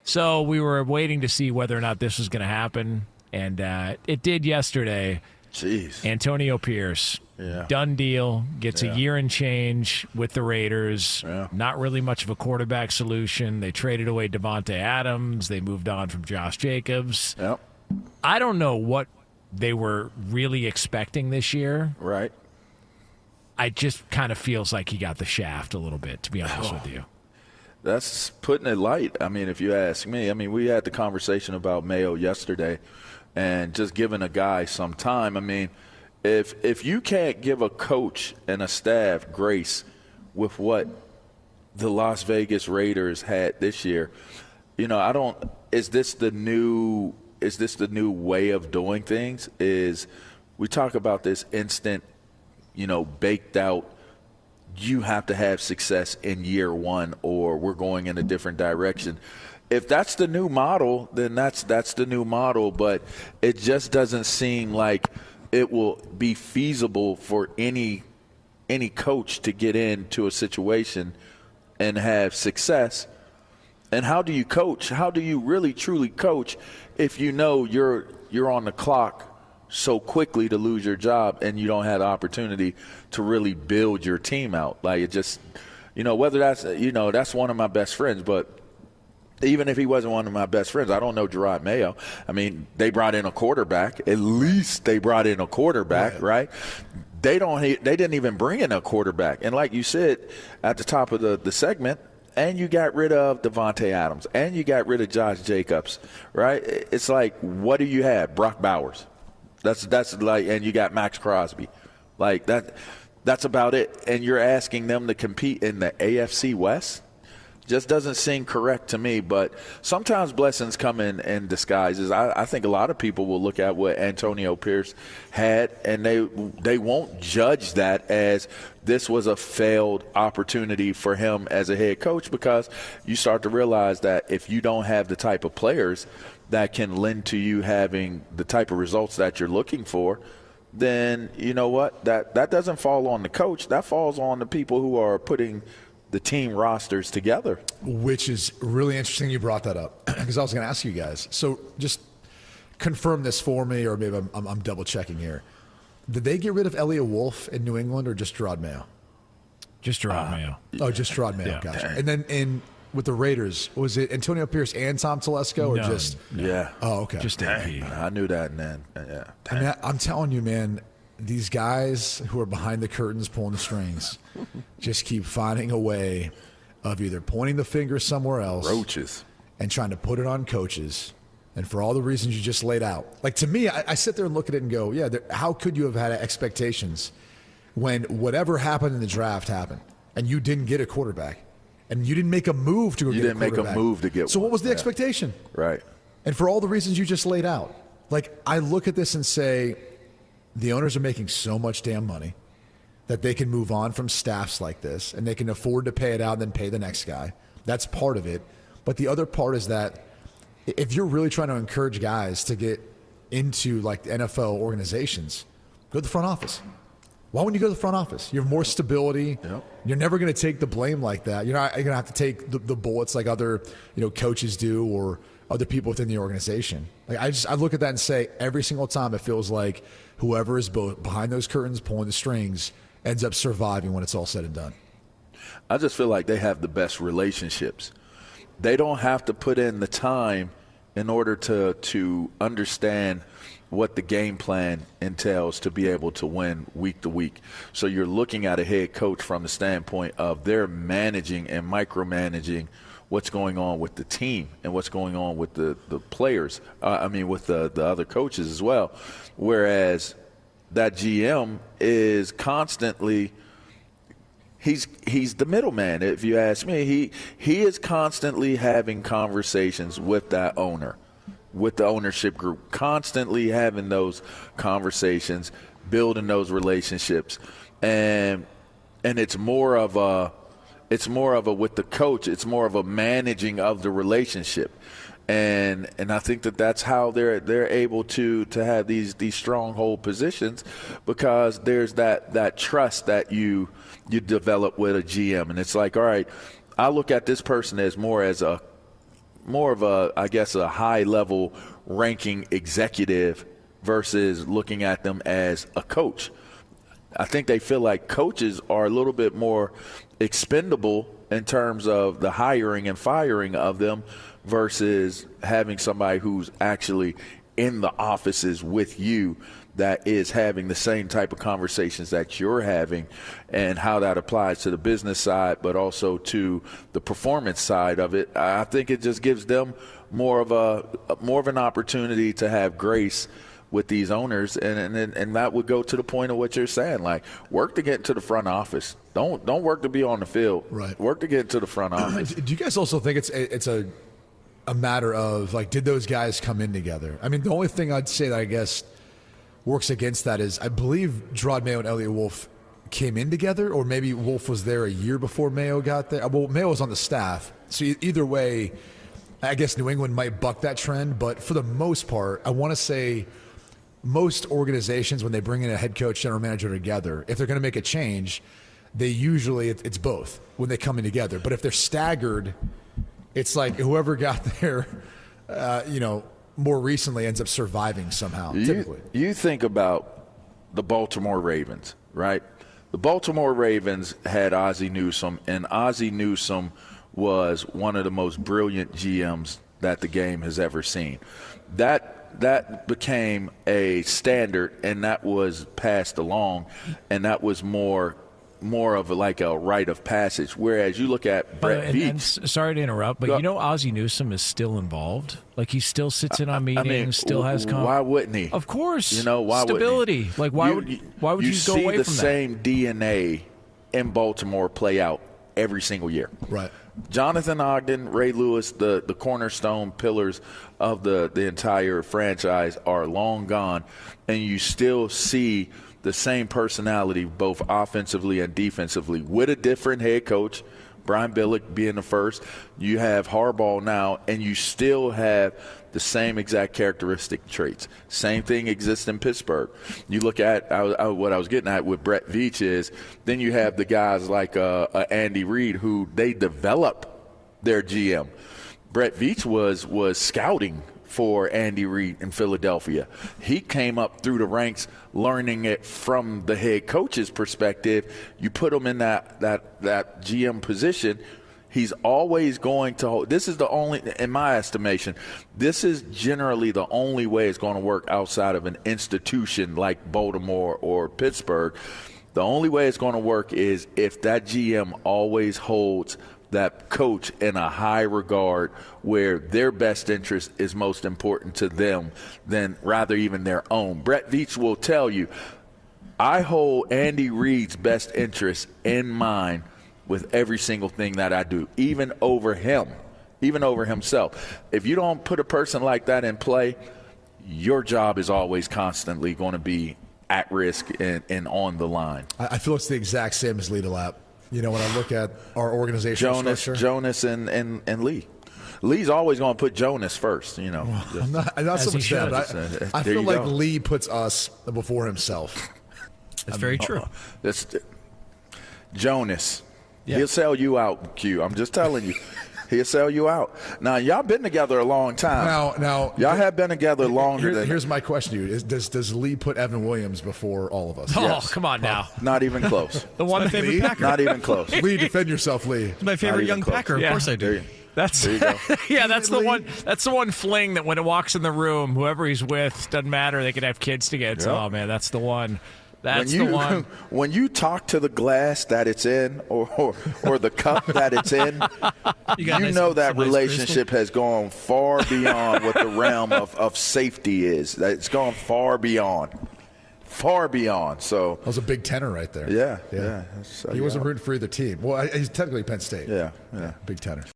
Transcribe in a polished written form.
So we were waiting to see whether or not this was going to happen, and it did yesterday. Jeez. Antonio Pierce, done deal, gets a year and change with the Raiders. Yeah. Not really much of a quarterback solution. They traded away Devontae Adams. They moved on from Josh Jacobs. Yep. I don't know what they were really expecting this year. Right. I just kind of feels like he got the shaft a little bit, to be honest with you. That's putting it light. I mean, if you ask me, we had the conversation about Mayo yesterday and just giving a guy some time. I mean, if you can't give a coach and a staff grace with what the Las Vegas Raiders had this year, is this the new way of doing things? Is we talk about this instant, baked out, you have to have success in year one or we're going in a different direction. If that's the new model, then that's the new model, but it just doesn't seem like it will be feasible for any coach to get into a situation and have success. And how do you coach? How do you really truly coach if you know you're on the clock so quickly to lose your job and you don't have the opportunity to really build your team out? Like, it just, whether that's one of my best friends, but even if he wasn't one of my best friends, I don't know Gerard Mayo. I mean, they brought in a quarterback. At least they brought in a quarterback, right? They didn't even bring in a quarterback. And like you said at the top of the segment, and you got rid of Devontae Adams, and you got rid of Josh Jacobs, right? It's like, what do you have? Brock Bowers. That's like, and you got Max Crosby. Like that's about it. And you're asking them to compete in the AFC West? Just doesn't seem correct to me. But sometimes blessings come in disguises. I think a lot of people will look at what Antonio Pierce had, and they won't judge that as this was a failed opportunity for him as a head coach, because you start to realize that if you don't have the type of players that can lend to you having the type of results that you're looking for, then you know what? That doesn't fall on the coach. That falls on the people who are putting the team rosters together. Which is really interesting you brought that up, because I was going to ask you guys. So just confirm this for me, or maybe I'm double checking here. Did they get rid of Elliott Wolf in New England, or just Gerard Mayo? Just Gerard Mayo. Oh, just Gerard Mayo. Yeah. Gotcha. And then with the Raiders, was it Antonio Pierce and Tom Telesco, or just? No. Yeah. Oh, okay. Just AP. I knew that, man. Yeah. I mean, I'm telling you, man, these guys who are behind the curtains pulling the strings just keep finding a way of either pointing the finger somewhere else, roaches, and trying to put it on coaches. And for all the reasons you just laid out. Like, to me, I sit there and look at it and go, yeah, how could you have had expectations when whatever happened in the draft happened and you didn't get a quarterback and you didn't make a move to go get a quarterback? You didn't make a move to get So one. What was the expectation? Right. And for all the reasons you just laid out. Like, I look at this and say, the owners are making so much damn money that they can move on from staffs like this, and they can afford to pay it out and then pay the next guy. That's part of it. But the other part is that if you're really trying to encourage guys to get into like the NFL organizations, go to the front office. Why wouldn't you go to the front office? You have more stability. Yep. You're never going to take the blame like that. You're not going to have to take the bullets like other coaches do or other people within the organization. Like I look at that and say, every single time it feels like whoever is behind those curtains pulling the strings ends up surviving when it's all said and done. I just feel like they have the best relationships. They don't have to put in the time in order to understand what the game plan entails to be able to win week to week. So you're looking at a head coach from the standpoint of they're managing and micromanaging what's going on with the team and what's going on with the players, with the other coaches as well. Whereas that GM is constantly he's the middleman, if you ask me. He is constantly having conversations with that owner, with the ownership group, constantly having those conversations, building those relationships. And it's more of a with the coach, it's more of a managing of the relationship. And I think that's how they're able to have these stronghold positions, because there's that trust that you develop with a GM. And it's like, all right, I look at this person as more of a, I guess, a high-level ranking executive versus looking at them as a coach. I think they feel like coaches are a little bit more expendable in terms of the hiring and firing of them versus having somebody who's actually in the offices with you that is having the same type of conversations that you're having, and how that applies to the business side but also to the performance side of it. I think it just gives them more of an opportunity to have grace with these owners, and that would go to the point of what you're saying, like work to get into the front office. Don't work to be on the field. Right. Work to get into the front office. Do you guys also think it's a matter of, like, did those guys come in together? I mean, the only thing I'd say that I guess works against that is I believe Gerard Mayo and Elliot Wolf came in together, or maybe Wolf was there a year before Mayo got there. Well, Mayo was on the staff, so either way, I guess New England might buck that trend. But for the most part, I want to say most organizations, when they bring in a head coach, general manager together, if they're going to make a change, they usually it's both when they come in together. But if they're staggered, it's like whoever got there, more recently ends up surviving somehow. Typically, you think about the Baltimore Ravens, right? The Baltimore Ravens had Ozzie Newsome, and Ozzie Newsome was one of the most brilliant GMs that the game has ever seen. That became a standard, and that was passed along, and that was more of like a rite of passage. Whereas you look at Brett Veach. Sorry to interrupt, but Ozzie Newsome is still involved. Like, he still sits in on meetings, still has why wouldn't he? Of course. Why stability. Wouldn't he? Like, why would you go away from that? You see the same DNA in Baltimore play out every single year. Right. Jonathan Ogden, Ray Lewis, the cornerstone pillars of the entire franchise are long gone, and you still see the same personality both offensively and defensively with a different head coach, Brian Billick being the first. You have Harbaugh now, and you still have the same exact characteristic traits. Same thing exists in Pittsburgh. You look at what I was getting at with Brett Veach is then you have the guys like Andy Reid, who they develop their GM. Brett Veach was scouting for Andy Reid in Philadelphia. He came up through the ranks learning it from the head coach's perspective. You put him in that GM position, he's always going to – this is the only – in my estimation, this is generally the only way it's going to work outside of an institution like Baltimore or Pittsburgh. The only way it's going to work is if that GM always holds – that coach in a high regard, where their best interest is most important to them than rather even their own. Brett Veach will tell you, I hold Andy Reid's best interest in mind with every single thing that I do, even over him, even over himself. If you don't put a person like that in play, your job is always constantly going to be at risk and on the line. I feel it's the exact same as Lee DeLapp. When I look at our organizational structure. Jonas and Lee. Lee's always going to put Jonas first, Well, not so much that, but I feel like Lee puts us before himself. That's very true. Jonas. Yeah. He'll sell you out, Q. I'm just telling you. He'll sell you out. Now, y'all been together a long time. Now y'all have been together longer than. Here's my question to you: Does Lee put Evan Williams before all of us? Oh, yes. Come on now. Not even close. The one my favorite Packer. Not even close. Lee, defend yourself, Lee. It's my favorite young close. Packer. Of course I do. That's there you go. Yeah, that's the one. That's the one fling that when it walks in the room, whoever he's with doesn't matter. They could have kids together. Yep. Oh man, that's the one. That's the one. When you talk to the glass that it's in, or the cup that it's in, you know that relationship has gone far beyond what the realm of safety is. It's gone far beyond. So that was a big tenor right there. Yeah. He wasn't rooting for either team. Well, he's technically Penn State. Yeah. Big tenor.